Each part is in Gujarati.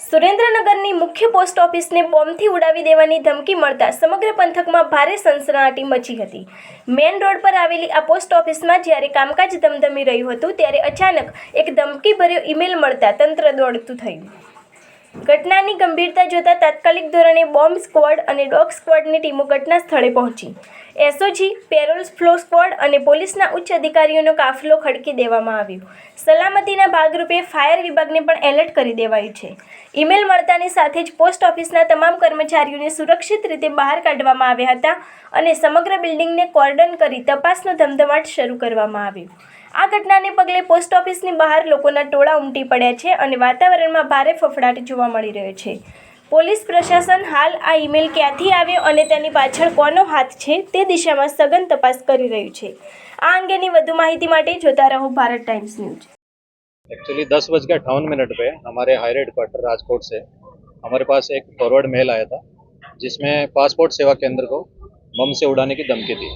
સુરેન્દ્રનગરની મુખ્ય પોસ્ટ ઓફિસને બોમ્બથી ઉડાવી દેવાની ધમકી મળતા સમગ્ર પંથકમાં ભારે સનસનાટી મચી હતી। મેઇન રોડ પર આવેલી આ પોસ્ટ ઓફિસમાં જ્યારે કામકાજ ધમધમી રહ્યું હતું ત્યારે અચાનક એક ધમકીભર્યો ઈમેલ મળતા તંત્ર દોડતું થયું। ઘટનાની ગંભીરતા જોતા તાત્કાલિક ધોરણે બોમ્બ સ્ક્વોડ અને ડોગ સ્ક્વોડની ટીમો ઘટના સ્થળે પહોંચી એસઓજી, પેરોલ ફ્લો સ્ક્વોડ અને પોલીસના ઉચ્ચ અધિકારીઓનો કાફલો ખડકી દેવામાં આવ્યો। સલામતીના ભાગરૂપે ફાયર વિભાગને પણ એલર્ટ કરી દેવાયું છે। ઈમેલ મળતાની સાથે જ પોસ્ટ ઓફિસના તમામ કર્મચારીઓને સુરક્ષિત રીતે બહાર કાઢવામાં આવ્યા હતા અને સમગ્ર બિલ્ડિંગને કોર્ડન કરી તપાસનો ધમધમાટ શરૂ કરવામાં આવ્યો। આ ઘટનાને પગલે પોસ્ટ ઓફિસની બહાર લોકોના ટોળા ઉમટી પડ્યા છે અને વાતાવરણમાં ભારે ફફડાટ જોવા મળી રહ્યો છે। પોલીસ પ્રશાસન હાલ આ ઈમેલ ક્યાંથી આવ્યો અને તેની પાછળ કોનો હાથ છે તે દિશામાં સઘન તપાસ કરી રહ્યું છે। આ અંગેની વધુ માહિતી માટે જોતા રહો ભારત टाइम्स न्यूज। एक्चुअली 10:58 पे हमारे हायर हेडक्वार्टर राजकोट से हमारे पास एक फॉरवर्ड मेल आया था जिसमें पासपोर्ट सेवा केंद्र को बम से उड़ाने की धमकी थी।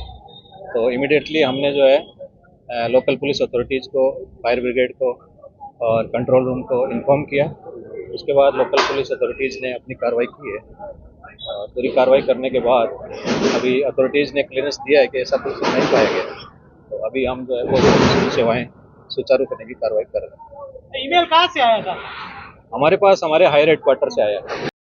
तो इमीडिएटली हमने जो है लोकल पुलिस अथॉरिटीज़ को, फायर ब्रिगेड को और कंट्रोल रूम को इन्फॉर्म किया। उसके बाद लोकल पुलिस अथॉरिटीज़ ने अपनी कार्रवाई की है। पूरी कार्रवाई करने के बाद अभी अथॉरिटीज़ ने क्लियरेंस दिया है कि ऐसा कुछ नहीं पाया गया। तो अभी हम जो है वो सेवाएं सुचारू करने की कार्रवाई कर रहे हैं। ईमेल कहाँ से आया था? हमारे पास हमारे हायर हेडक्वार्टर से आया है।